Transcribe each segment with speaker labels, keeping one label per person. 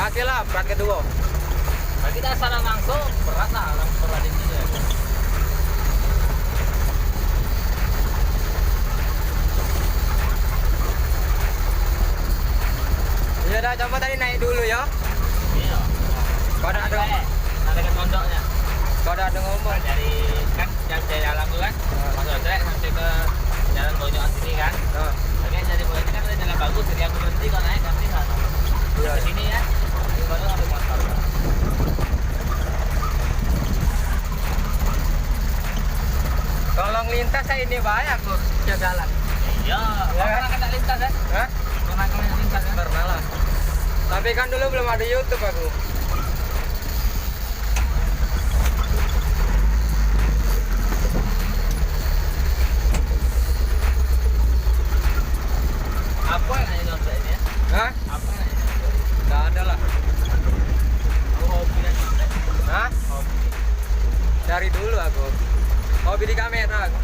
Speaker 1: Kaki lah, berat kedua.
Speaker 2: Nah, kita sana langsung berat lah, langsung berat ini ya.
Speaker 1: Ya udah coba tadi naik dulu ya.
Speaker 2: Iya.
Speaker 1: Kalau ada
Speaker 2: kan pondoknya.
Speaker 1: kalau ada ngomong.
Speaker 2: Dari kan jalan dulu kan, masuk trek sampai ke jalan Bonyokan sini kan. Oke, dari Bonyokan kan ada jalan bagus, jadi aku berhenti kalau naik nanti sana.
Speaker 1: Iya.
Speaker 2: Ke sini ya, ini baru ambil motor.
Speaker 1: Kalau lintas saya ini banyak tuh jalan.
Speaker 2: Iya,
Speaker 1: Ya.
Speaker 2: pernah kena lintas kan?
Speaker 1: Hah?
Speaker 2: Pernah kena lintas kan?
Speaker 1: Pernah lah. Tapi kan dulu belum ada YouTube aku.
Speaker 2: Apa yang nanya nyontek ini ya?
Speaker 1: Hah?
Speaker 2: Apa yang nanya nyontek?
Speaker 1: Nggak ada lah.
Speaker 2: Aku hobi dan nyontek.
Speaker 1: Hah?
Speaker 2: Hobi.
Speaker 1: Dari dulu aku. Hobi di kamera aku.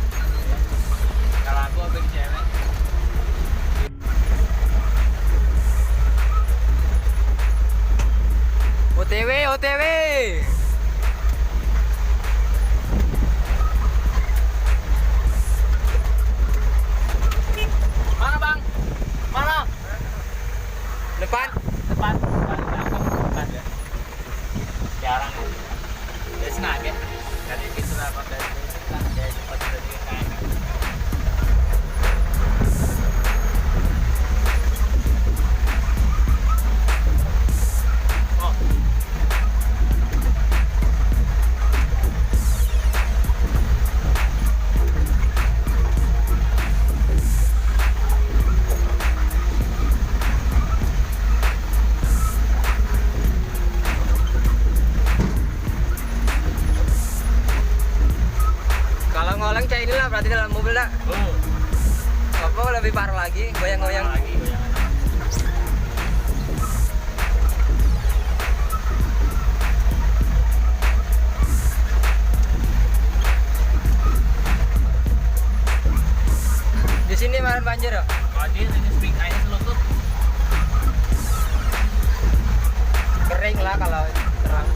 Speaker 2: Kalau aku hobi di cewek.
Speaker 1: OTW, OTW.
Speaker 2: Mana bang? Mana?
Speaker 1: Depan.
Speaker 2: Depan. Depan ya. Jarang ya. Dia senang ya. Dari itu lah pada dia cepat dari kayak. Oh.
Speaker 1: Kalau ngoleng kayak inilah berarti dalam mobil dah.
Speaker 2: Oh.
Speaker 1: Apa lebih parah lagi, goyang-goyang.
Speaker 2: Lagi goyangan.
Speaker 1: Di sini kemarin banjir ya?
Speaker 2: Banjir ini speak airnya selutut.
Speaker 1: Kering lah kalau terang.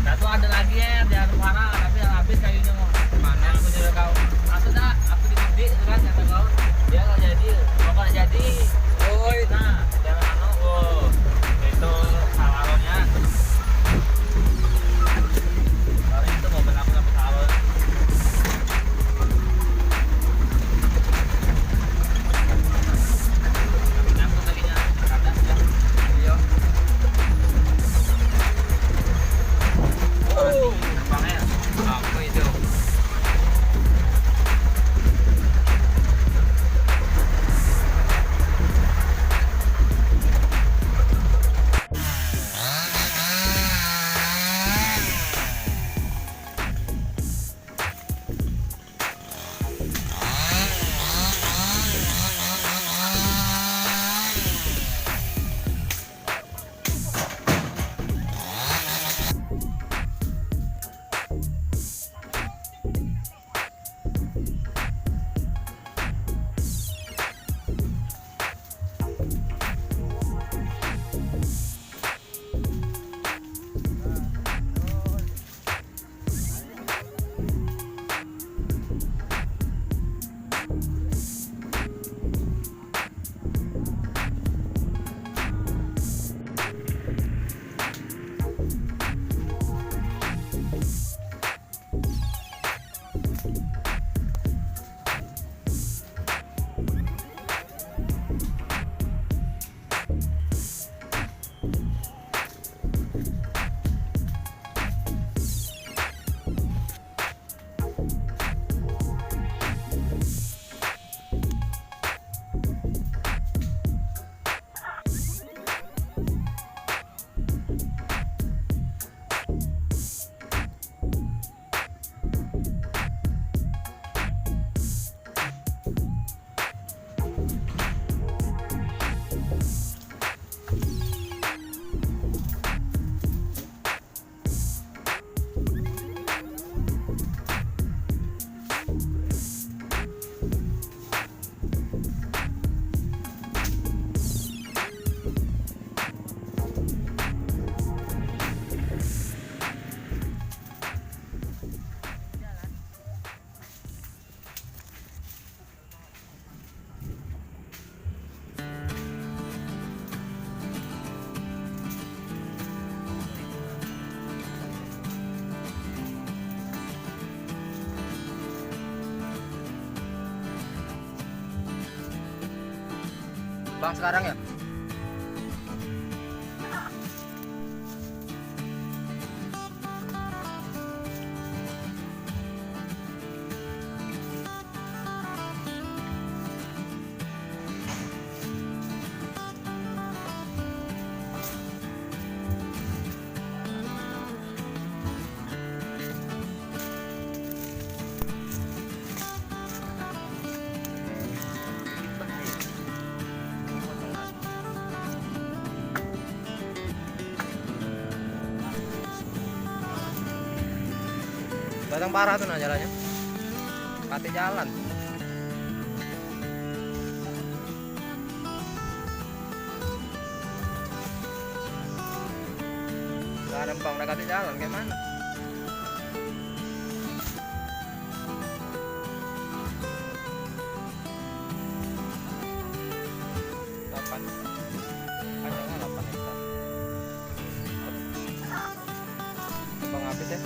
Speaker 2: Nah tuh ada lagi ya, jangan marah, tapi yang habis kayunya mau mana yang aku nyuruh kau. Maksudnya aku dikunci itu kan kata kau, dia nggak jadi, pokoknya jadi.
Speaker 1: Oh, itu.
Speaker 2: Nah, jangan anu, oh itu salonnya. Kalau itu mobil aku sampai salon.
Speaker 1: Bang sekarang ya. Batang parah tuh nah jalannya. Kati jalan. Gak nempang udah kati jalan gimana? Delapan. Panjangnya 8 hektar. Bang habis ya.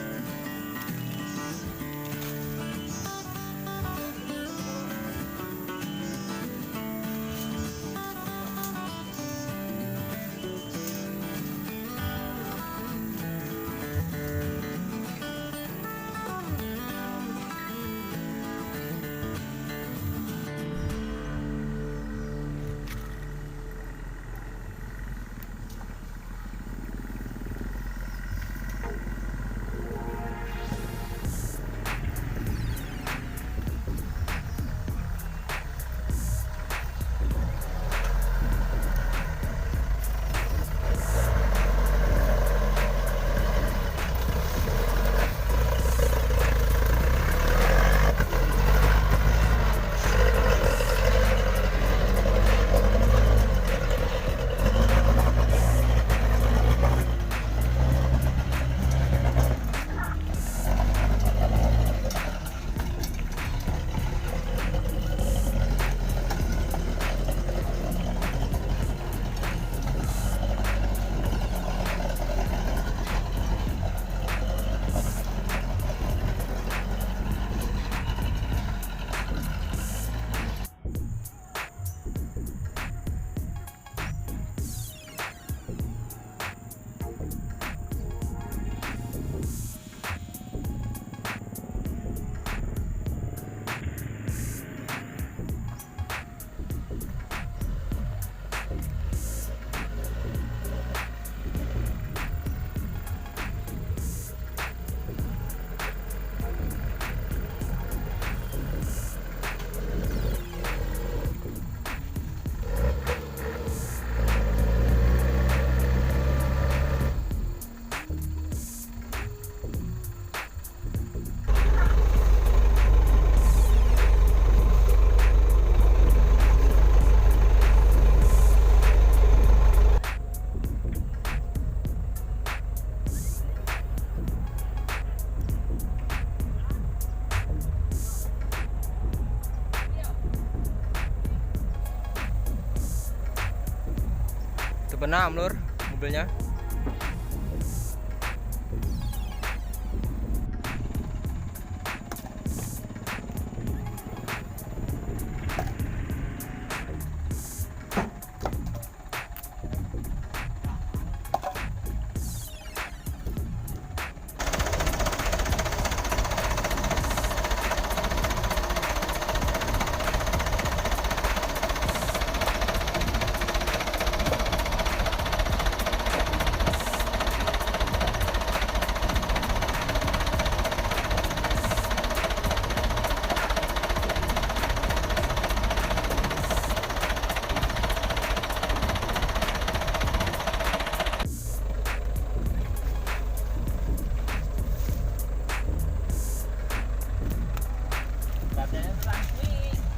Speaker 1: Benam lur mobilnya.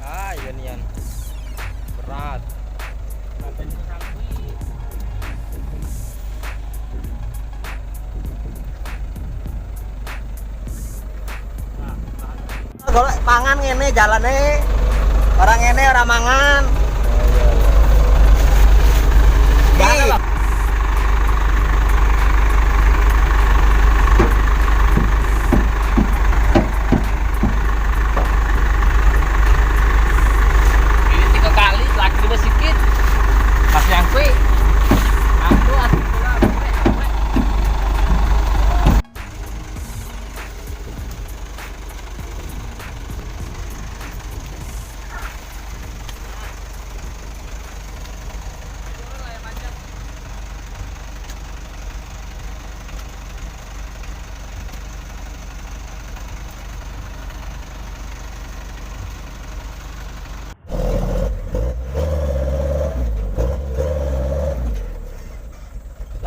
Speaker 1: Ah, iya nian. Berat.
Speaker 3: Golek pangan ngene jalane. Orang ngene ora mangan. Jangan lah.
Speaker 2: Ini 3 kali lagi udah sedikit.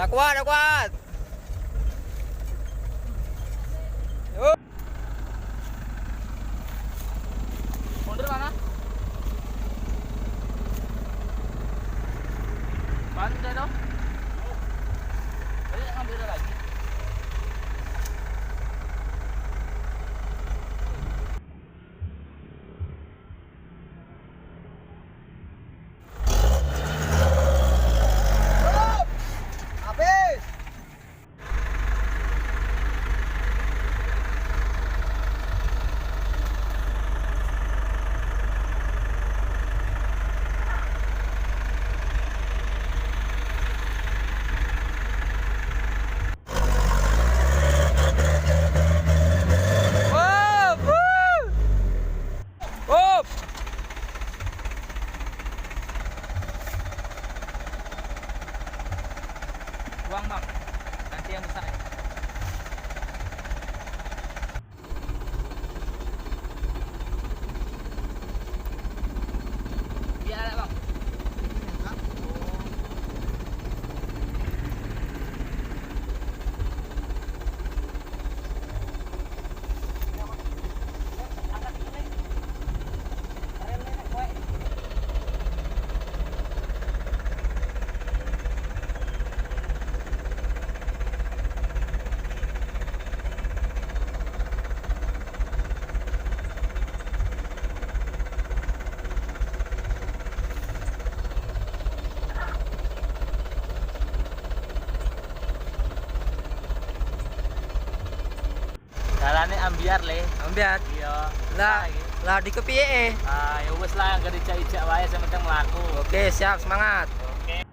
Speaker 1: Dah kuat, dah kuat. Yuk.
Speaker 2: Mundur mana? Bantu dong. Tadi ngambil lagi.
Speaker 3: Habis.
Speaker 1: Up, up.
Speaker 2: Buang bang. Nanti yang besar ya. Biar ada bang. Jalannya ambiar le.
Speaker 1: Ambiar.
Speaker 2: Iya.
Speaker 1: Lah, lah di kepiye?
Speaker 2: Ah, ya wes lah gak dicak-icak wae sementing melaku.
Speaker 1: Oke, siap, semangat.
Speaker 2: Oke.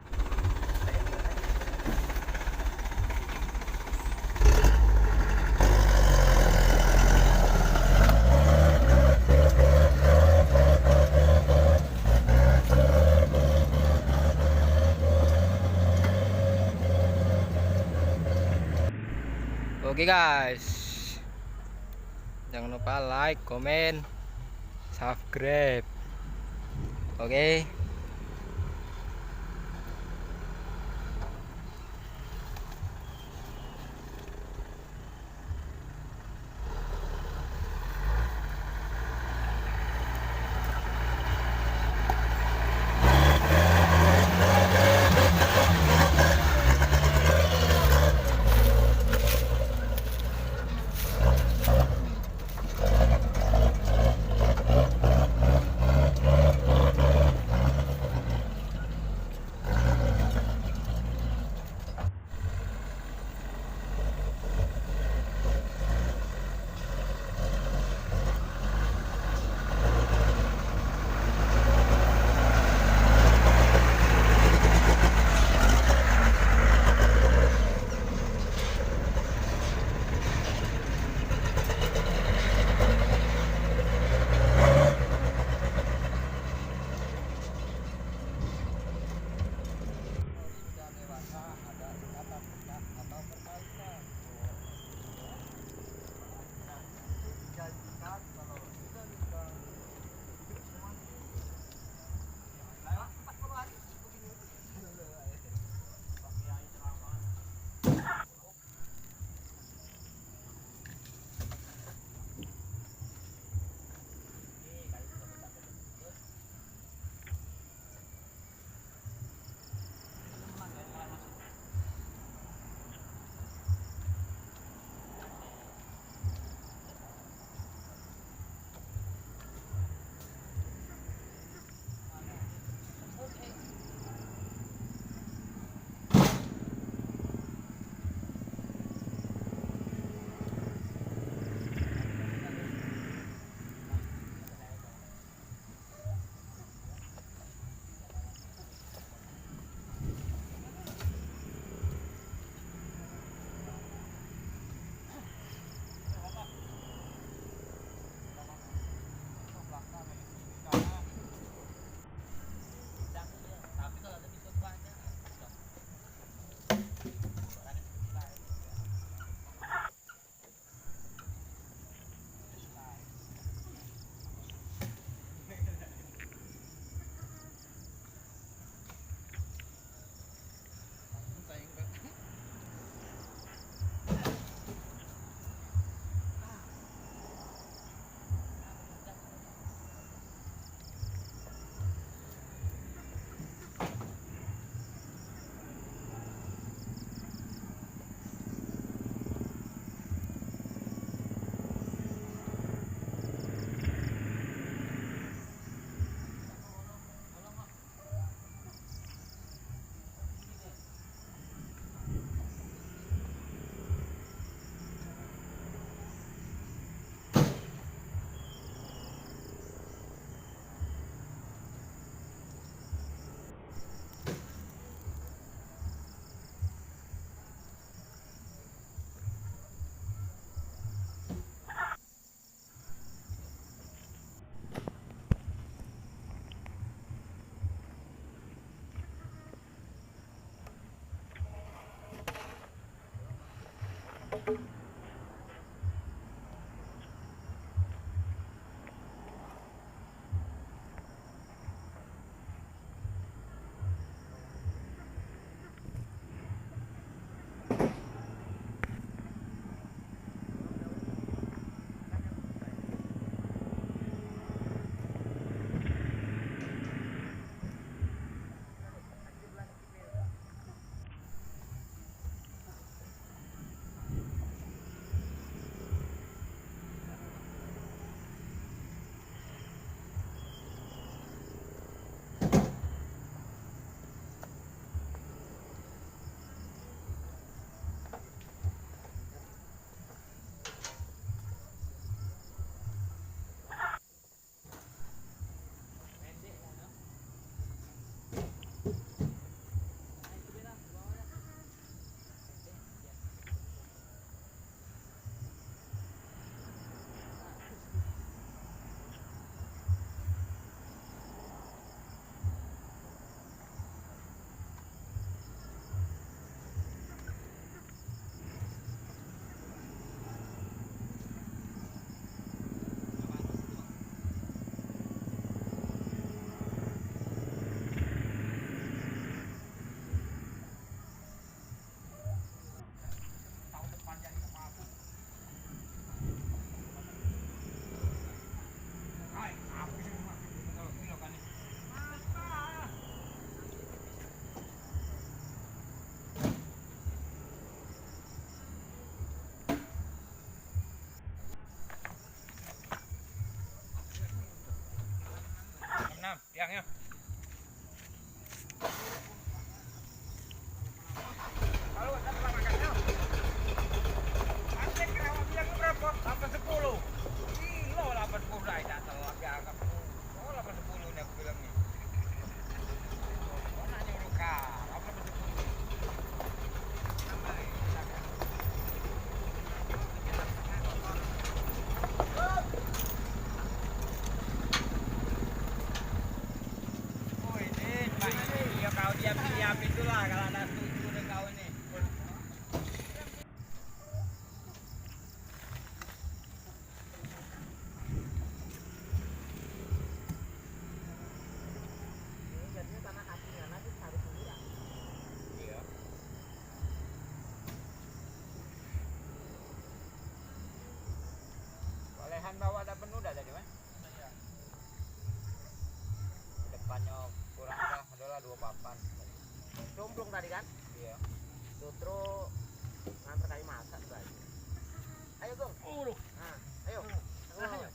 Speaker 1: Oke guys, jangan lupa like, komen, subscribe. Oke.
Speaker 2: Enam, tiangnya. Halo, saya telah makannya. Antek kenapa bilang berapa? 810. Kilo 80 dah, tak tahu lagi anggap. Oh, 810 nih aku bilang nih. Oh, nanya udah kah? 810. Sampai, silakan. Oh, ini, Pak, ini ya kau diam-diam itulah kalau ada setuju dengan kau ini.
Speaker 3: Ini jadinya tanah hatinya nanti cari dulu ya.
Speaker 2: Iya. Bolehan bawa ada penuh dah tadi, Mas? Iya. Depannya kurang adalah 2 papan.
Speaker 3: Cumplung tadi kan?
Speaker 2: Iya.
Speaker 3: Tutru nganter kayu masak tuh aja. Ayo Gung.
Speaker 2: Nah,
Speaker 3: Nah, ayo.
Speaker 2: ayo.